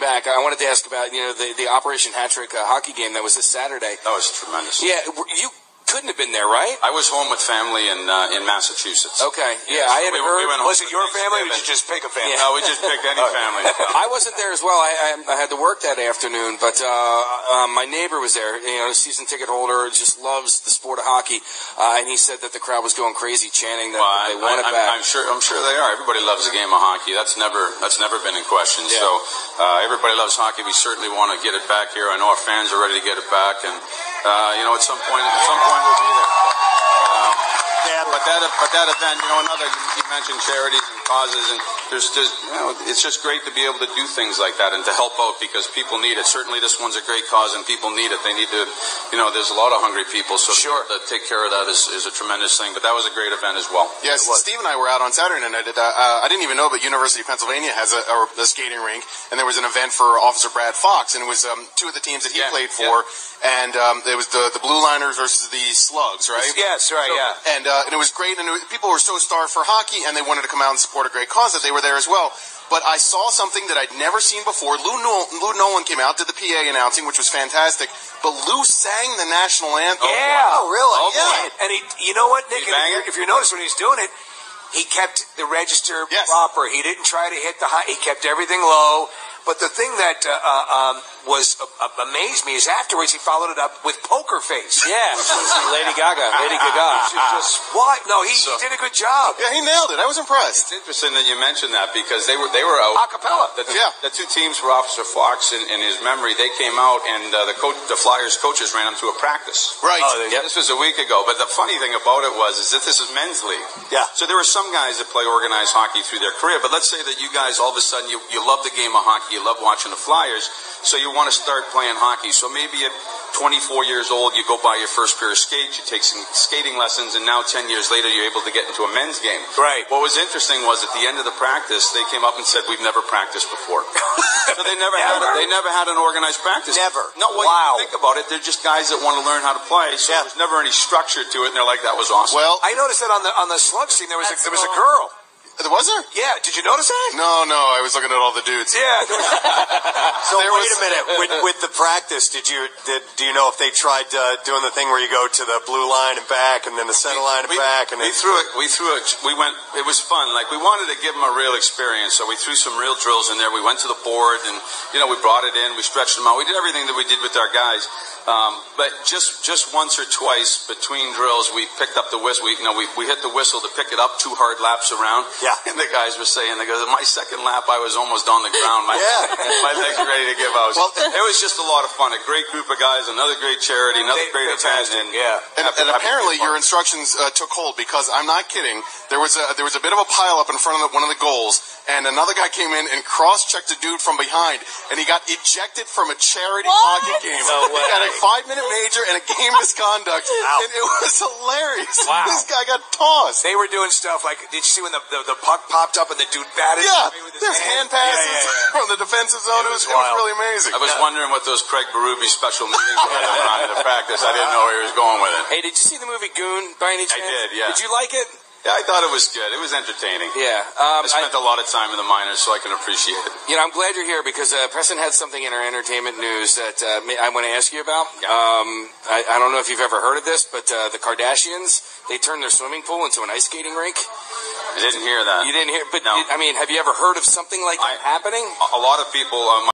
back, I wanted to ask about the Operation Hat Trick hockey game that was this Saturday. That was tremendous. Yeah, you couldn't have been there, right? I was home with family in Massachusetts. Okay, yeah, I had heard. Was it your family, or did you just pick a family? Yeah. No, we just picked any family. I wasn't there as well. I had to work that afternoon, but my neighbor was there. A season ticket holder, just loves the sport of hockey, and he said that the crowd was going crazy, chanting that they want it back. I'm sure they are. Everybody loves the game of hockey. That's never been in question. Yeah. So everybody loves hockey. We certainly want to get it back here. I know our fans are ready to get it back, and at some point we'll be there. But that event, you mentioned charities and causes, and it's just great to be able to do things like that and to help out because people need it. Certainly, this one's a great cause, and people need it. They need to, there's a lot of hungry people, so to take care of that is a tremendous thing. But that was a great event as well. Yes, Steve and I were out on Saturday night. I didn't even know, but University of Pennsylvania has a skating rink, and there was an event for Officer Brad Fox, and it was two of the teams that he played for, and it was the Blue Liners versus the Slugs, right? Yes, right, yeah. And it was great, and people were so starved for hockey, and they wanted to come out and support a great cause that they were there as well. But I saw something that I'd never seen before. Lou Nolan came out, did the PA announcing, which was fantastic. But Lou sang the national anthem. Yeah, oh, really? Oh, yeah. And you know what, Nick? If you notice when he's doing it, he kept the register proper. He didn't try to hit the high. He kept everything low. But the thing that amazed me is afterwards he followed it up with Poker Face. Yeah, Lady Gaga. What? No, he did a good job. Yeah, he nailed it. I was impressed. It's interesting that you mentioned that because they were out. Acapella. The two teams for Officer Fox, in his memory, they came out and the Flyers coaches ran them to a practice. Right. This was a week ago. But the funny thing about it is that this is men's league. Yeah. So there were some guys that play organized hockey through their career. But let's say that you guys all of a sudden you love the game of hockey. You love watching the Flyers, so you want to start playing hockey. So maybe at 24 years old, you go buy your first pair of skates, you take some skating lessons, and now 10 years later, you're able to get into a men's game. Right. What was interesting was at the end of the practice, they came up and said, "We've never practiced before." So they never had an organized practice. Never. No, Wow. You think about it, they're just guys that want to learn how to play. So there's never any structure to it, and they're like, "That was awesome." Well, I noticed that on the slug scene there was a girl. Was there? Yeah, did you notice that? No, I was looking at all the dudes. Yeah. So wait a minute. With the practice, do you know if they tried doing the thing where you go to the blue line and back, and then the center line and back, and we went. It was fun. Like we wanted to give them a real experience, so we threw some real drills in there. We went to the board, and we brought it in. We stretched them out. We did everything that we did with our guys. But just once or twice between drills, we picked up the whistle. We hit the whistle to pick it up 2 hard laps around. Yeah. And the guys were saying, my second lap, I was almost on the ground. My legs were ready to give out. Well, it was just a lot of fun. A great group of guys, another great charity, another great event. And apparently your instructions took hold because I'm not kidding. There was a bit of a pile up in front of one of the goals, and another guy came in and cross-checked a dude from behind, and he got ejected from a charity hockey game. No way. He got a 5-minute major and a game misconduct, and it was hilarious. Wow. This guy got tossed. They were doing stuff like, did you see when the puck popped up and the dude batted? Yeah, there's hand passes from the defensive zone. It was really amazing. I was wondering what those Craig Berube special meetings were around the practice. I didn't know where he was going with it. Hey, did you see the movie Goon by any chance? I did, yeah. Did you like it? Yeah, I thought it was good. It was entertaining. Yeah. I spent a lot of time in the minors, so I can appreciate it. I'm glad you're here because Preston had something in our entertainment news that I want to ask you about. Yeah. I don't know if you've ever heard of this, but the Kardashians, they turned their swimming pool into an ice skating rink. I didn't hear that. You didn't hear? But, no. Have you ever heard of something like that happening? A lot of people...